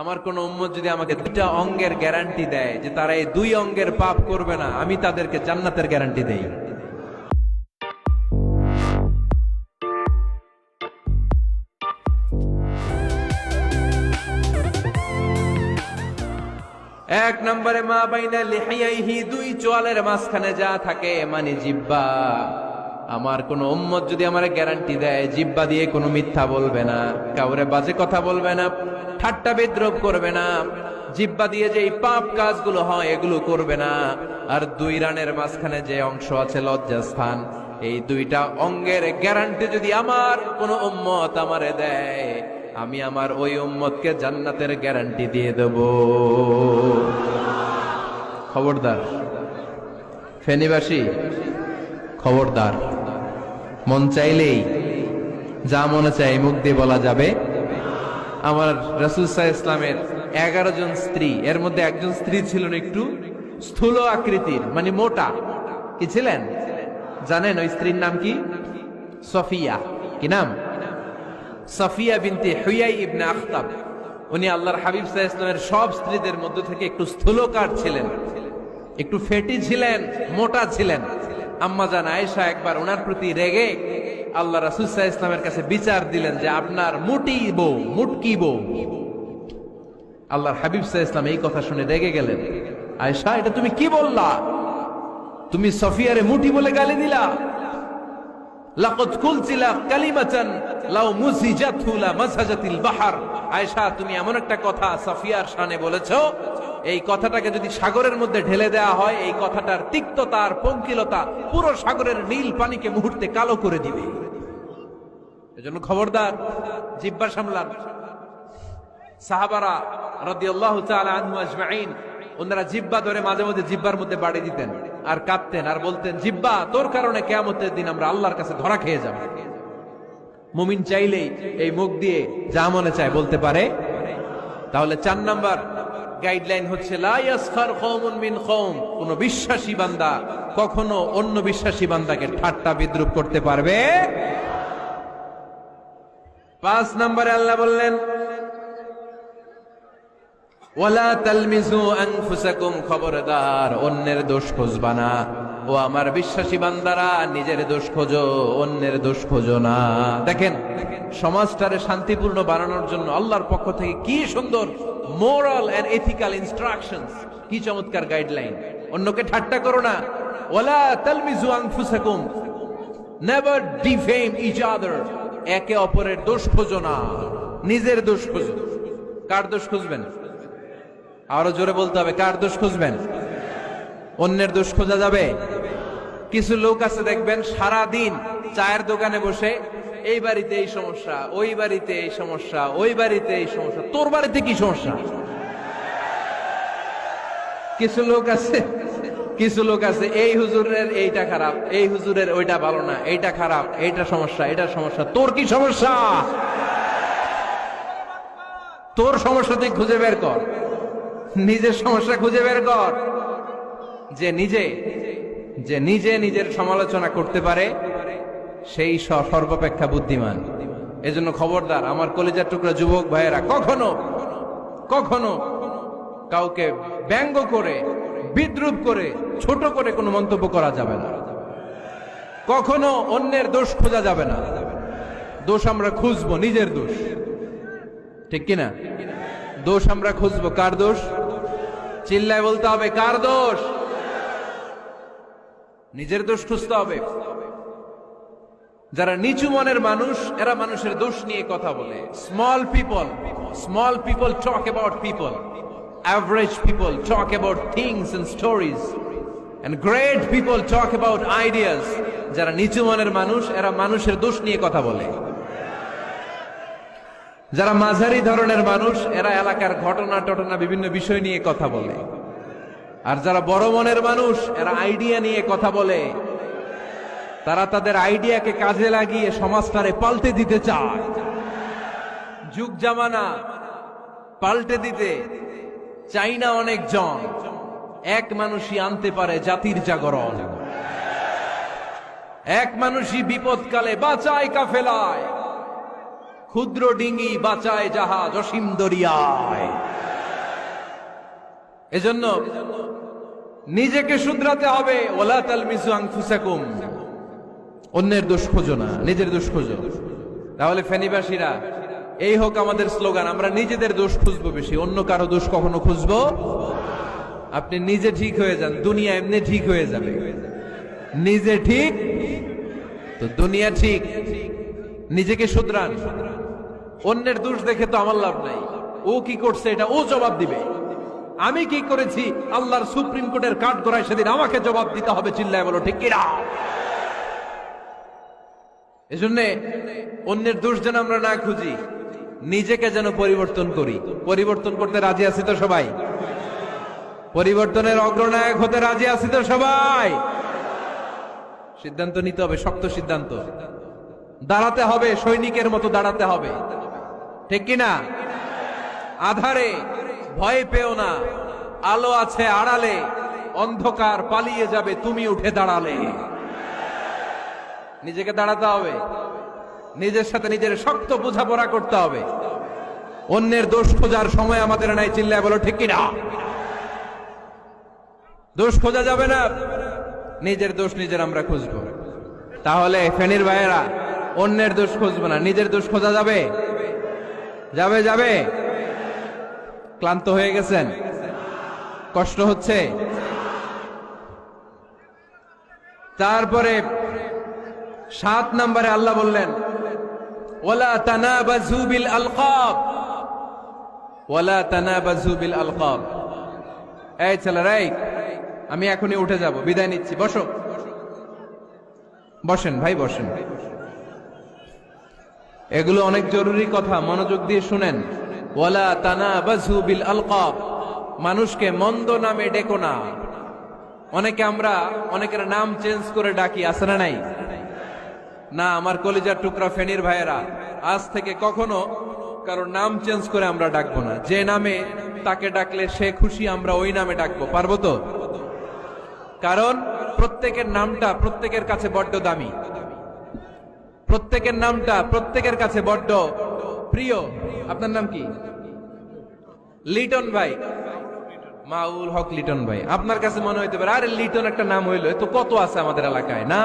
আমার কোন উম্মত যদি আমাকে দুইটা অঙ্গের গ্যারান্টি দেয় যে তারা এই দুই অঙ্গের পাপ করবে না, আমি তাদেরকে জান্নাতের গ্যারান্টি দেই। এক নম্বরে মা বাইনা লিহিয়াইহি, দুই চোয়ালের মাঝখানে যা থাকে মানে জিহ্বা। আমার কোন উম্মত যদি আমার গ্যারান্টি দেয় জিহ্বা দিয়ে কোনো মিথ্যা বলবে না, কাউরে বাজে কথা বলবে না, ঠাট্টা বিদ্রুপ করবে না, জিহ্বা দিয়ে যে পাপ কাজগুলো হয় এগুলো করবে না, আর দুই রানের মাঝখানে যে অংশ আছে লজ্জাস্থান, এই দুইটা অঙ্গের গ্যারান্টি যদি আমার কোন উম্মত আমারে দেয়, আমি আমার ওই উম্মতকে জান্নাতের গ্যারান্টি দিয়ে দেব। খবরদার ফেনীবাসী, খবরদার। মন চাইলেই যা মনে চাই মুখ দিয়ে বলা যাবে? আমার রাসূল সাল্লাল্লাহু আলাইহি ইসলামের 11 জন স্ত্রী, এর মধ্যে একজন স্ত্রী ছিলেন একটু স্থূল আকৃতির, মানে মোটা। কি ছিলেন জানেন? ওই স্ত্রীর নাম কি? সফিয়া। কি নাম? সফিয়া বিনতে হুয়াই ইবনে আখতাব। উনি আল্লাহর হাবিব সাল্লাল্লাহু আলাইহি ইসলামের সব স্ত্রীদের মধ্য থেকে একটু স্থূলকার ছিলেন, একটু ফেটি ছিলেন, মোটা ছিলেন। আম্মা জান আয়েশা একবার ওনার প্রতি রেগে আল্লাহ রাসূল সাল্লাল্লাহু আলাইহি ইসলামের কাছে বিচার দিলেন যে আপনার মুটি বউ, মুটকি বউ। আল্লাহর হাবিব সাল্লাল্লাহু আলাইহি ইসলাম এই কথা শুনে রেগে গেলেন। আয়েশা, এটা তুমি কি বললা? তুমি সফিয়ারে মুটি বলে গালি দিলা। লাকাদ কুলতিলা কালিমাতান লাউ মুজিজাতহু লা মাসাজাতিল বাহর। আয়েশা, তুমি এমন একটা কথা সফিয়ার শানে বলেছো, এই কথাটাকে যদি সাগরের মধ্যে ঢেলে দেওয়া হয়, এই কথাটার তিক্ততা আর পঙ্কিলতা পুরো সাগরের নীল পানিকে মুহূর্তে কালো করে দিবে। এজন্য খবরদার, জিহ্বা সামলান। সাহাবারা রাদিয়াল্লাহু তাআলা আনহু আজমাইন, ওনারা জিহ্বা ধরে মাঝে মাঝে জিহ্বার মধ্যে বাড়ি দিতেন আর কাঁদতেন আর বলতেন, জিহ্বা, তোর কারণে কিয়ামতের দিন আমরা আল্লাহর কাছে ধরা খেয়ে যাব। মুমিন চাইলেই এই মুখ দিয়ে যা মনে চায় বলতে পারে। তাহলে 4 নাম্বার গাইডলাইন হচ্ছে লা ইয়াসখার কওমুন মিন কওম, কোন বিশ্বাসী বান্দা কখনো অন্য বিশ্বাসী বান্দাকে ঠাট্টা বিদ্রুপ করতে পারবে। 5 নম্বরে আল্লাহ বললেন ওয়ালা তালমিজু আনফুসাকুম, খবরদার অন্যের দোষ খুঁজবা না। ও আমার বিশ্বাসী বান্দারা, নিজের দোষ খোঁজো, অন্যের দোষ খোঁজো না। দেখেন সমাজটারে শান্তিপূর্ণ বানানোর জন্য আল্লাহর পক্ষ থেকে কি সুন্দর মোরাল এন্ড এথিক্যাল ইনস্ট্রাকশনস, কি চমৎকার গাইডলাইন। অন্যকে ঠাট্টা করো না। ওয়ালা তালমিজু আনফুসাকুম, নেভার ডিফেম ইচ আদার, একে অপরের দোষ খোঁজো না, নিজের দোষ খোঁজো। কার দোষ খুঁজবেন? আরো জোরে বলতে হবে, কার দোষ খুঁজবেন? অন্যের দোষ খোঁজা যাবে? কিছু লোক আছে দেখবেন সারা দিন চায়ের দোকানে বসে, এই বাড়িতে এই সমস্যা, ওই বাড়িতে এই সমস্যা, ওই বাড়িতে এই সমস্যা, তোর বাড়িতে কি সমস্যা? কিছু লোক আছে এই হুজুরের এইটা খারাপ, এই হুজুরের ওইটা ভালো না, এইটা খারাপ, এইটা সমস্যা, এটা সমস্যা, তোর কি সমস্যা? তোর সমস্যা তুই খুঁজে বের কর, নিজের সমস্যা খুঁজে বের কর। যে নিজে নিজের সমালোচনা করতে পারে সেই সর্বাপেক্ষা বুদ্ধিমান। এজন্য খবরদার আমার কলিজার টুকরা যুবক ভাইয়েরা, কখনো কাউকে ব্যঙ্গ করে, বিদ্রুপ করে, ছোট করে কোনো মন্তব্য করা যাবে না। কখনো অন্যের দোষ খোঁজা যাবে না। দোষ আমরা খুঁজবো, নিজের দোষ, ঠিক কিনা? দোষ আমরা খুঁজবো। কার দোষ? চিল্লায় বলতে হবে, কার দোষ? নিজের দোষ খুঁজতে হবে। যারা নিচু মনের মানুষ, এরা মানুষের দোষ নিয়ে কথা বলে। Small people talk about people, average people talk about things and stories, and great people talk about ideas. যারা নিচু মনের মানুষ, এরা মানুষের দোষ নিয়ে কথা বলে। যারা মাঝারি ধরনের মানুষ, এরা এলাকার ঘটনা বিভিন্ন বিষয় নিয়ে কথা বলে। আর যারা বড় মনের মানুষ, এরা আইডিয়া নিয়ে কথা বলে। তারা তাদের আইডিয়াকে কাজে লাগিয়ে সমাজটারে পাল্টে দিতে চায়। যুগ জামানা পাল্টে দিতে চাই না অনেকজন, এক মানুষই আনতে পারে জাতির জাগরণ। এক মানুষই বিপদকালে বাঁচায় কাফেলায়। ক্ষুদ্র ডিঙ্গি বাঁচায় জাহাজ অসীম দরিয়ায়। এজন্য নিজেকে শুধরাতে হবে। ওয়ালা তালমিজু আনফুসাকুম, অন্যের দোষ খোঁজো না, নিজের দোষ খোঁজো। তাহলে ফেনীবাসীরা, এই হোক আমাদের স্লোগান, আমরা নিজেদের দোষ খুঁজবো বেশি, অন্য কারো দোষ কখনো খুঁজবো। আপনি নিজে ঠিক হয়ে যান, দুনিয়া এমনি ঠিক হয়ে যাবে। নিজে ঠিক তো দুনিয়া ঠিক। নিজেকে শুধরান। অন্যের দোষ দেখে তো আমার লাভ নাই। ও কি করছে এটা ও জবাব দিবে, আমি কি করেছি আল্লাহর সুপ্রিম কোর্টের কাঠ গড়ায় সেদিন আমাকে জবাব দিতে হবে। চিল্লায় বলো ঠিক কিনা? এজন্য অন্যের দোষ যেন আমরা না খুঁজি, নিজেকে যেন পরিবর্তন করি। পরিবর্তন করতে রাজি আছি তো সবাই? পরিবর্তনের অগ্রনায়ক হতে রাজি আছি তো সবাই? সিদ্ধান্ত নিতে হবে, শক্ত সিদ্ধান্ত। দাঁড়াতে হবে, সৈনিকের মতো দাঁড়াতে হবে, ঠিক কিনা? আধারে ভয় পেও না, আলো আছে আড়ালে, অন্ধকার পালিয়ে যাবে তুমি উঠে দাঁড়ালে। নিজেকে দাঁড়াতে হবে, নিজের সাথে নিজের শক্ত বোঝাপড়া করতে হবে। অন্যের দোষ খোঁজার সময় আমাদের নাই। চিল্লায় বলো ঠিক কিনা? দোষ খোঁজা যাবে না, নিজের দোষ নিজের আমরা খুঁজবো। তাহলে ফেনীর ভাইয়েরা, অন্যের দোষ খুঁজবো না, নিজের দোষ খোঁজা যাবে? যাবে যাবে? ক্লান্ত হয়ে গেছেন? কষ্ট হচ্ছে? তারপরে 7 নম্বরে আল্লাহ বললেন, ওয়ালা তানাবাজু বিল আলকাব, ওয়ালা তানাবাজু বিল আলকাব। এই ছেলেরা, আমি এখনই উঠে যাব, বিদায় নিচ্ছি, বসো। বসেন ভাই, বসেন। এগুলো অনেক জরুরি কথা, মনোযোগ দিয়ে শুনেন। ওয়ালা তানাবাজু বিল আলকাব, মানুষকে মন্দ নামে ডেকো না। অনেকের নাম চেঞ্জ করে ডাকি, আছে না নাই? না, আমার কলিজার টুকরা ফেনীর ভাইয়েরা, আজ থেকে কখনো কারোর নাম চেঞ্জ করে আমরা ডাকবো না। যে নামে তাকে ডাকলে সে খুশি, আমরা ওই নামে ডাকবো। পারবো তো? কারণ প্রত্যেকের নামটা প্রত্যেকের কাছে বড্ড দামি, প্রত্যেকের নামটা প্রত্যেকের কাছে বড্ড প্রিয়। আপনার নাম কি? লিটন ভাই, মাউল হক লিটন ভাই। আপনার কাছে মনে হইতে পারে, আরে লিটন একটা নাম হইলো, তো কত আছে আমাদের এলাকায়। না,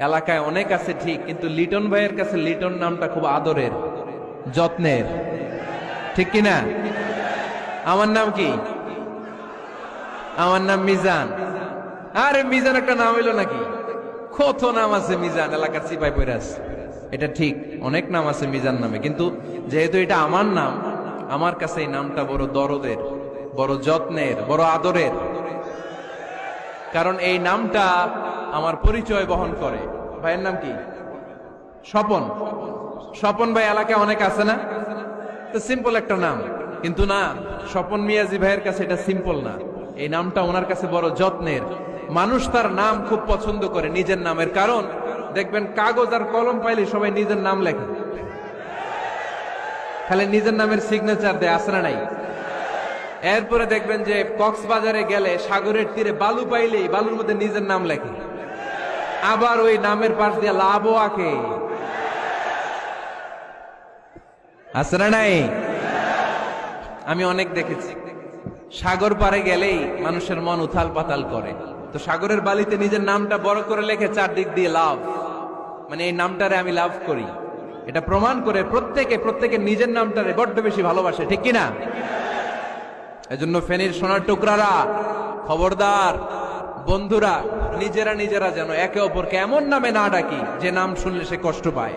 এলাকায় অনেক আছে ঠিক, কিন্তু লিটন ভাইয়ের কাছে লিটন নামটা খুব আদরের, যত্নের, ঠিক কিনা? আমার নাম কি? আমার নাম মিজান। আরে মিজান একটা নাম হইলো নাকি? কত নাম আছে মিজান, এলাকার সিপাই পয়রা আছে। এটা ঠিক, অনেক নাম আছে মিজান নামে, কিন্তু যেহেতু এটা আমার নাম, আমার কাছে এই নামটা বড় দরদের, বড় যত্নের, বড় আদরের। কারণ এই নামটা আমার পরিচয় বহন করে। ভাইয়ের নাম কি? স্বপন। স্বপন ভাই এলাকায় অনেক আছে না? তো সিম্পল একটা নাম, কিন্তু না, স্বপন মিয়াজি ভাইয়ের কাছে এটা সিম্পল না, এই নামটা ওনার কাছে বড় যত্নের। মানুষ তার নাম খুব পছন্দ করে নিজের নামের। কারণ দেখবেন কাগজ আর কলম পাইলে সবাই নিজের নাম লেখে, খালি নিজের নামের সিগনেচার দেয়, আছে না নাই? এরপরে দেখবেন যে কক্সবাজারে গেলে সাগরের তীরে বালু পাইলেই বালুর মধ্যে নিজের নাম লেখে, আবার ওই নামের পাশ দিয়ে লাভও আঁকে, আছে না নাই? আমি অনেক দেখেছি, সাগর পারে গেলেই মানুষের মন উথাল পাতাল করে। তো সাগরের বালিতে নিজের নামটা বড় করে লেখে, চারদিক দিয়ে লাভ, মানে এই নামটারে আমি লাভ করি। এটা প্রমাণ করে প্রত্যেকে নিজের নামটারে বড্ড বেশি ভালোবাসে, ঠিক কিনা? এজন্য ফেনীর সোনার টুকরারা, খবরদার বন্ধুরা, নিজেরা যেন একে অপরকে এমন নামে না ডাকি যে নাম শুনলে সে কষ্ট পায়।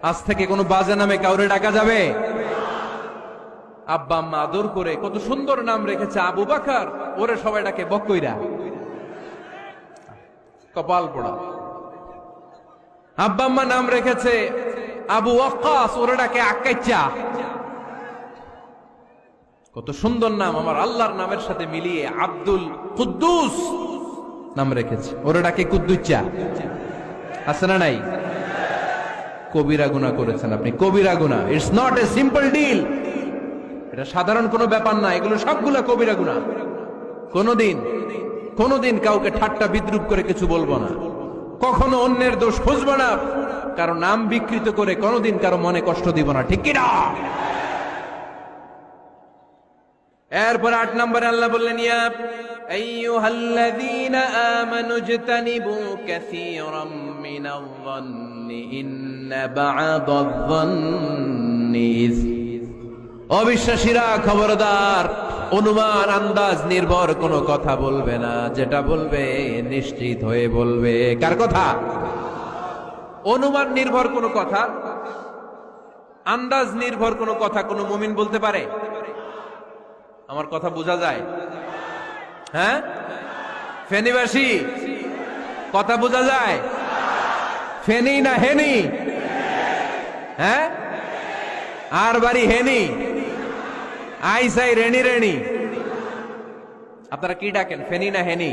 আজ থেকে কোনো বাজে নামে কাউরে ডাকা যাবে? আব্বা আম্মা আদর করে কত সুন্দর নাম রেখেছে, আবু বাকার, ওরে সবাই ডাকে বকইরা, কপাল পোড়া। আব্বা আম্মা নাম রেখেছে আবু ওয়াক্কাস, ওরে ডাকে আক্কাইচা। কত সুন্দর নাম আমার আল্লাহর নামের সাথে মিলিয়ে আব্দুল কুদ্দুস নাম রেখেছে, ওরে ডাকে কুদ্দুচ্চা, আছে না নাই? কবিরা গুনাহ করেছেন আপনি, কবিরা গুনাহ। It's not a simple deal, এটা সাধারণ কোনো ব্যাপার না, এগুলো সবগুলো কবিরা গুনাহ। কোনোদিন কাউকে ঠাট্টা বিদ্রুপ করে কিছু বলবো না, কখনো অন্যের দোষ খুঁজবো না, কারো নাম বিকৃত করে কোনোদিন কারো মনে কষ্ট দিব না, ঠিক কিনা? এরপর 8 নম্বরে আল্লাহ বললেন, ইয়া আইয়ুহাল্লাযীনা আমানু ইজতানিবু কাসীরাম মিনায-যন্নি ইন্না বা'দায-যন্নি ইসম। অবিশ্বাসীরা খবরদার, অনুমান আন্দাজ নির্ভর কোনো কথা বলবে না, যেটা বলবে নিশ্চিত হয়ে বলবে। কার কথা? অনুমান নির্ভর কোনো কথা, আন্দাজ নির্ভর কোনো কথা কোনো মুমিন বলতে পারে? আমার কথা বোঝা যায়? হ্যাঁ, ফেনীবাসী কথা বোঝা যায়? ফেনী না হেনি? হ্যাঁ, আর বাড়ি হেনি, আইসাই রেনি রেনি। আপনারা কি ডাকেন, ফেনী না হেনি?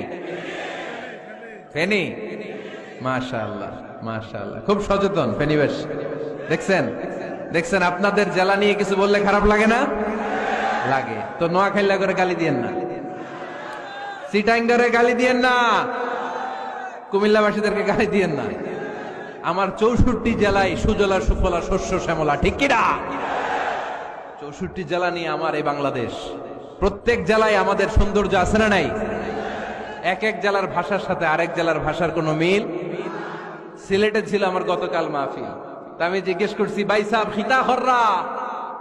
ফেনী। মাশাআল্লাহ মাশাআল্লাহ, খুব সচেতন ফেনীবাসী। দেখছেন দেখছেন, আপনাদের জেলা নিয়ে কিছু বললে খারাপ লাগে না? লাগে। তো নোয়াখাইলা করে গালি দিয়েন না, চিটাঙ্গারে গালি দিয়েন না, কুমিল্লাবাসীদেরকে গালি দিয়েন না। আমার 64 জেলায় সুজলা সুফলা শস্য শ্যামলা, ঠিক কিনা? 64 জেলা নিয়ে আমার এই বাংলাদেশ। প্রত্যেক জেলায় আমাদের সৌন্দর্য আছে না নাই? এক এক জেলার ভাষার সাথে আরেক জেলার ভাষার কোনো মিল। সিলেটে ছিল আমার গতকাল মাহফিল, তা আমি জিজ্ঞেস করছি, ভাই সাহেব খিতা খররা,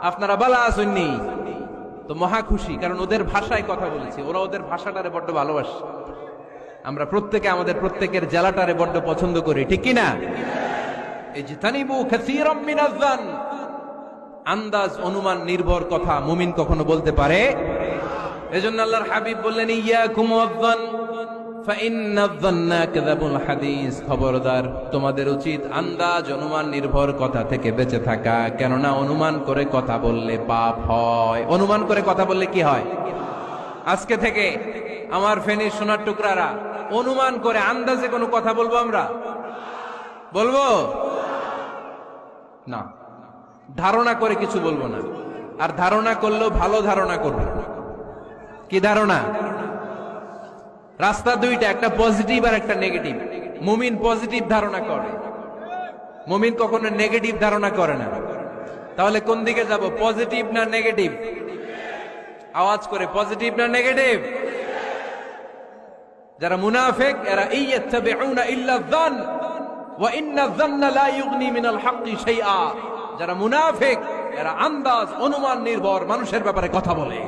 আপনারা বালা আসেননি? তো মহা খুশি, কারণ ওদের ভাষায় কথা বলেছি, ওরা ওদের ভাষাটারে বড্ড ভালোবাসে। আমরা প্রত্যেকে আমাদের প্রত্যেকের জেলাটারে বড্ড পছন্দ করি, ঠিক কিনা? ইজতানিবু কাসীরাম মিনায-যন্ন, আন্দাজ অনুমান নির্ভর কথা মুমিন কখনো বলতে পারে? এজন্য আল্লাহর হাবিব বললেন, ইয়াকুম ওয়ায-যন্ন ফাইন্নায-যন্না কাযাবুল হাদিস। খবরদার, তোমাদের উচিত আন্দাজ অনুমান নির্ভর কথা থেকে বেঁচে থাকা, কেননা অনুমান করে কথা বললে পাপ হয়। অনুমান করে কথা বললে কি হয়? আজকে থেকে আমার ফেনীর সোনার টুকরারা অনুমান করে আন্দাজে কোনো কথা বলবো? আমরা বলবো না, ধারণা করে কিছু বলবো না। আর ধারণা করলেও ভালো ধারণা করবো। কি ধারণা? রাস্তা দুইটা, একটা পজিটিভ আর একটা নেগেটিভ। মুমিন পজিটিভ ধারণা করে, মুমিন কখনো নেগেটিভ ধারণা করে না। তাহলে কোন দিকে যাব, পজিটিভ না নেগেটিভ? আওয়াজ করে, পজিটিভ না নেগেটিভ? যারা মুনাফিক এরা ইয়াত্তাবিউনা ইল্লা যন ওয়া ইন্না যন্না লা ইগনি মিনাল হাক্কি শাইআ। যারা মুনাফিক এরা আন্দাজ অনুমান নির্ভর মানুষের ব্যাপারে কথা বলে।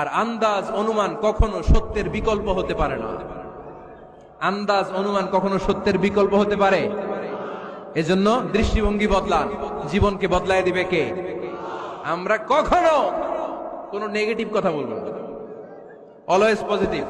আর আন্দাজ অনুমান কখনো সত্যের বিকল্প হতে পারে না। আন্দাজ অনুমান কখনো সত্যের বিকল্প হতে পারে? এজন্য দৃষ্টিভঙ্গি বদলান, জীবনকে বদলায় দিবে কে? আমরা কখনো কোনো নেগেটিভ কথা বলবো না, অলওয়েজ পজিটিভ।